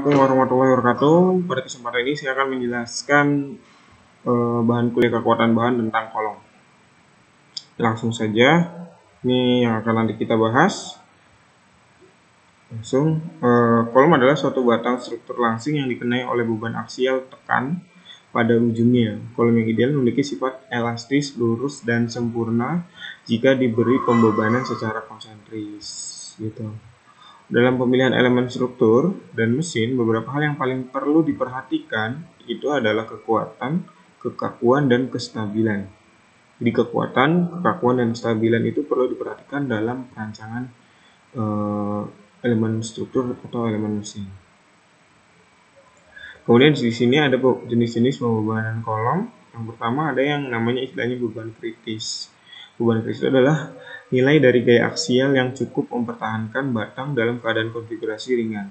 Assalamualaikum warahmatullahi wabarakatuh. Pada kesempatan ini saya akan menjelaskan bahan kuliah kekuatan bahan tentang kolom. Langsung saja, ini yang akan nanti kita bahas. Kolom adalah suatu batang struktur langsing yang dikenai oleh beban aksial tekan pada ujungnya. Kolom yang ideal memiliki sifat elastis, lurus, dan sempurna jika diberi pembebanan secara konsentris. Gitu. Dalam pemilihan elemen struktur dan mesin, beberapa hal yang paling perlu diperhatikan itu adalah kekuatan, kekakuan, dan kestabilan. Jadi kekuatan, kekakuan, dan kestabilan itu perlu diperhatikan dalam perancangan elemen struktur atau elemen mesin. Kemudian di sini ada jenis-jenis pembebanan kolom. Yang pertama ada yang namanya istilahnya beban kritis. Beban kritis itu adalah nilai dari gaya aksial yang cukup mempertahankan batang dalam keadaan konfigurasi ringan.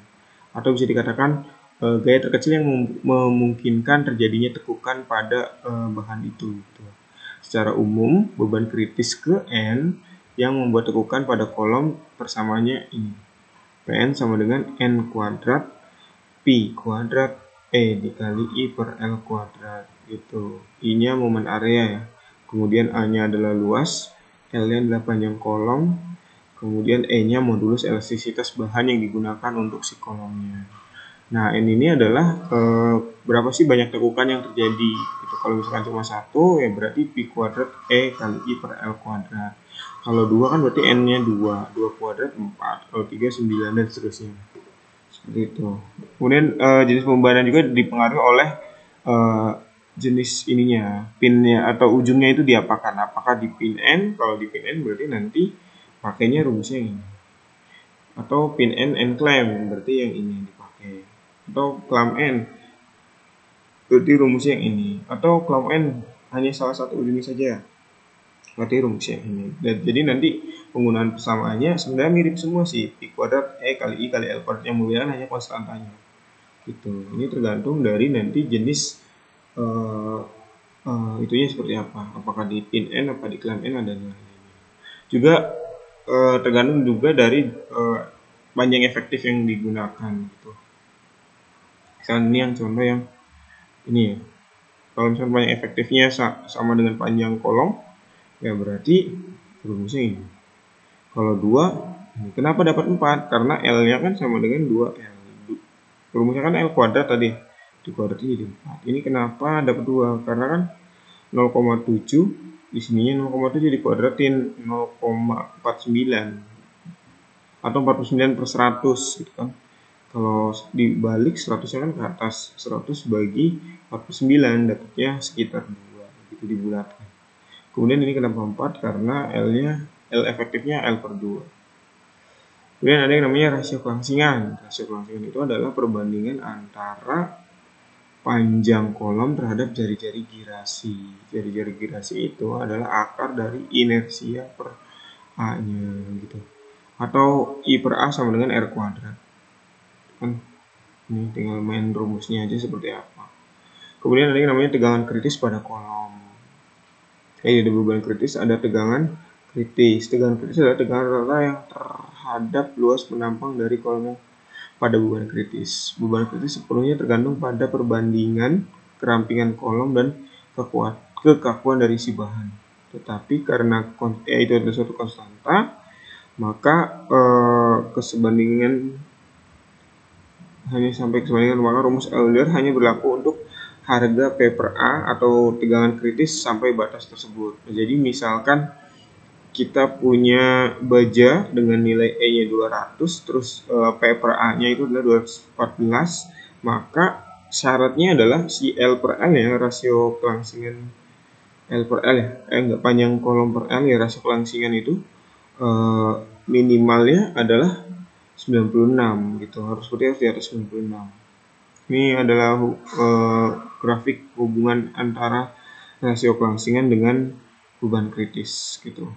Atau bisa dikatakan gaya terkecil yang memungkinkan terjadinya tekukan pada bahan itu. Gitu. Secara umum, beban kritis ke N yang membuat tekukan pada kolom persamaannya ini. Pn sama dengan N kuadrat Pi kuadrat E dikali I per L kuadrat. Gitu. I-nya momen area ya. Kemudian A-nya adalah luas. L-nya adalah panjang kolom, kemudian E-nya modulus elastisitas bahan yang digunakan untuk si kolomnya. Nah, N ini adalah berapa sih banyak tekukan yang terjadi. Itu kalau misalkan cuma satu, ya berarti Pi kuadrat E kali I per L kuadrat. Kalau 2 kan berarti N-nya 2 kuadrat 4, kalau 3 9, dan seterusnya. Seperti itu. Kemudian jenis pembebanan juga dipengaruhi oleh jenis ininya, pinnya atau ujungnya itu diapakan? Apakah di pin N? Kalau di pin N berarti nanti pakainya rumusnya yang ini. Atau pin N clamp berarti yang ini dipakai. Atau clamp N berarti rumusnya yang ini. Atau clamp N hanya salah satu ujungnya saja, berarti rumusnya yang ini. Dan jadi nanti penggunaan persamaannya sebenarnya mirip semua sih. Pi kuadrat E kali I kali L kuadrat, yang membedakan hanya konstantanya. Gitu. Ini tergantung dari nanti jenis itunya seperti apa, apakah di pin N apa di clamp N ada nilainya. Juga tergantung juga dari panjang efektif yang digunakan gitu. Misalnya ini yang contoh yang ini ya. Kalau misalnya panjang efektifnya sama dengan panjang kolom, ya berarti rumusnya ini. Kalau 2, kenapa dapat 4? Karena L-nya kan sama dengan 2L. Rumusnya kan L kuadrat tadi. Dikuadratin jadi 4. Ini kenapa dapat 2? Karena kan 0,7 di sininya 0,7 dikuadratin 0,49 atau 49 per 100 gitu kan. Kalau dibalik 100-nya kan ke atas, 100 bagi 49 dapatnya sekitar 2 gitu dibulatkan. Kemudian ini kenapa 4? Karena L efektifnya L per 2. Kemudian ada yang namanya rasio kelangsingan. Rasio kelangsingan itu adalah perbandingan antara panjang kolom terhadap jari-jari girasi. Jari-jari girasi itu adalah akar dari inersia per A-nya gitu. Atau I per A sama dengan R kuadrat. Kan ini tinggal main rumusnya aja seperti apa. Kemudian ada yang namanya tegangan kritis pada kolom. Ada beban kritis, ada tegangan kritis. Tegangan kritis adalah tegangan rata yang terhadap luas penampang dari kolom pada beban kritis. Beban kritis sepenuhnya tergantung pada perbandingan kerampingan kolom dan kekakuan dari si bahan. Tetapi karena itu adalah suatu konstanta, maka kesebandingan hanya sampai kesebandingan, maka rumus Euler hanya berlaku untuk harga P per A atau tegangan kritis sampai batas tersebut. Jadi misalkan kita punya baja dengan nilai E-nya 200, terus P per A-nya itu adalah 214, maka syaratnya adalah si L per L ya, rasio kelangsingan L per L ya, panjang kolom per L ya, rasio kelangsingan itu minimalnya adalah 96 gitu, harus di atas 96. Ini adalah grafik hubungan antara rasio kelangsingan dengan beban kritis gitu.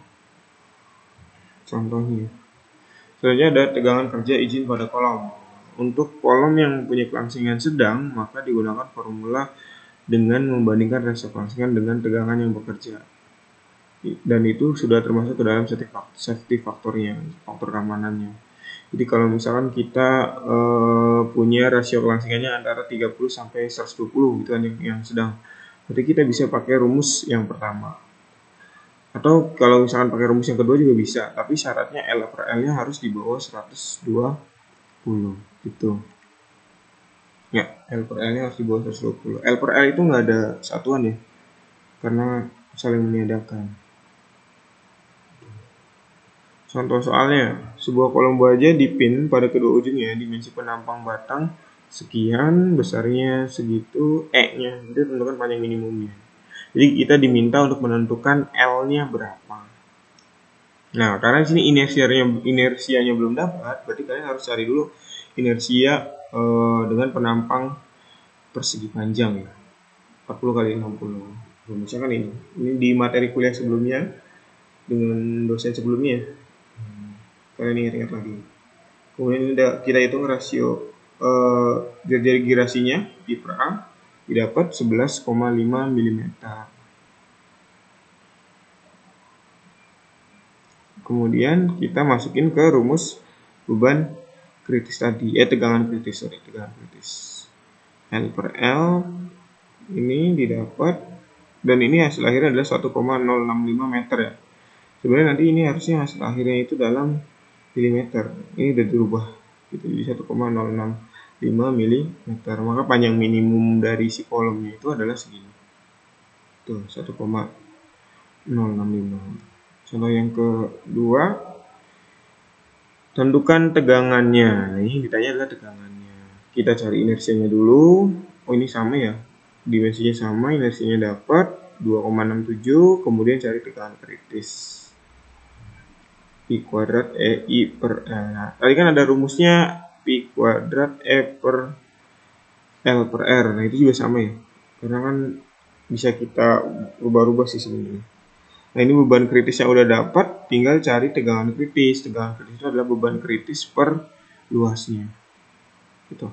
Contohnya, selanjutnya ada tegangan kerja izin pada kolom. Untuk kolom yang punya kelangsingan sedang, maka digunakan formula dengan membandingkan rasio kelangsingan dengan tegangan yang bekerja. Dan itu sudah termasuk ke dalam safety faktornya, faktor keamanannya. Jadi kalau misalkan kita punya rasio kelangsingannya antara 30 sampai 120 gitu kan yang sedang. Berarti kita bisa pakai rumus yang pertama. Atau kalau misalkan pakai rumus yang kedua juga bisa, tapi syaratnya L per L-nya harus di bawah 120 gitu. Ya, L per L-nya harus di bawah 120. L per L itu nggak ada satuan ya, karena saling meniadakan. Contoh soalnya, sebuah kolom baja dipin pada kedua ujungnya, dimensi penampang batang sekian, besarnya segitu, E-nya, itu tentukan panjang minimumnya. Jadi kita diminta untuk menentukan L-nya berapa. Nah, karena di sini inersianya belum dapat, berarti kalian harus cari dulu inersia dengan penampang persegi panjang ya. 40 kali 60. Misalkan ini di materi kuliah sebelumnya dengan dosen sebelumnya. Kalian ingat-ingat lagi. Kemudian kita hitung rasio jari girasinya I per A didapat 11,5 mm. Kemudian kita masukin ke rumus beban kritis tadi, tegangan kritis. L per L ini didapat, dan ini hasil akhirnya adalah 1,065 meter ya. Sebenarnya nanti ini harusnya hasil akhirnya itu dalam milimeter. Ini udah dirubah gitu, jadi 1,065 milimeter. Maka panjang minimum dari si kolomnya itu adalah segini. Tuh, 1,065. Contoh yang kedua, tentukan tegangannya. Nah, ini ditanya adalah tegangannya. Kita cari inersianya dulu. Oh, ini sama ya. Dimensinya sama, inersinya dapat 2,67, kemudian cari tegangan kritis. Pi kuadrat EI per L. Nah, tadi kan ada rumusnya Pi kuadrat E per L per R. Nah, itu juga sama ya. Karena kan bisa kita rubah-rubah sih sebenarnya. Nah, ini beban kritis yang udah dapat, tinggal cari tegangan kritis. Tegangan kritis itu adalah beban kritis per luasnya. Gitu.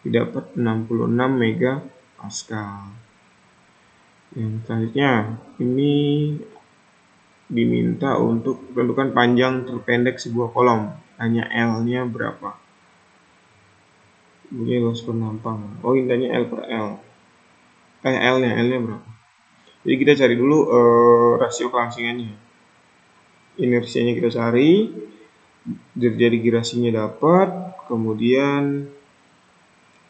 Didapat 66 megapascal. Yang selanjutnya, ini diminta untuk tentukan panjang terpendek sebuah kolom. Tanya L-nya berapa. Ini luas penampang. Oh, ini tanya L per L. L-nya berapa. Jadi kita cari dulu rasio kelangsingannya. Inersianya kita cari, jadi girasinya dapat, kemudian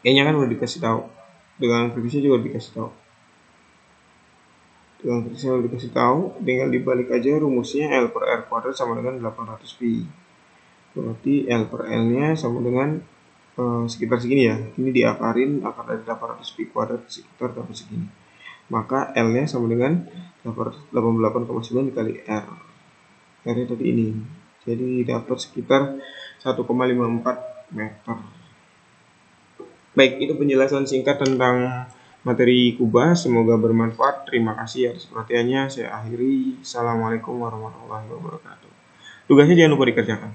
E-nya kan udah dikasih tahu. Dengan kritisnya juga dikasih tahu. Dengan kritisnya udah dikasih tahu, tinggal dibalik aja rumusnya L per R kuadrat sama dengan 800 pi. Berarti L per L-nya sama dengan sekitar segini ya. Ini diakarin, akar dari 800 pi kuadrat sekitar dapat segini. Maka L-nya sama dengan 88,9 dikali R. R-nya tadi ini. Jadi dapat sekitar 1,54 meter. Baik, itu penjelasan singkat tentang materi kubah. Semoga bermanfaat. Terima kasih atas perhatiannya. Saya akhiri. Assalamualaikum warahmatullahi wabarakatuh. Tugasnya jangan lupa dikerjakan.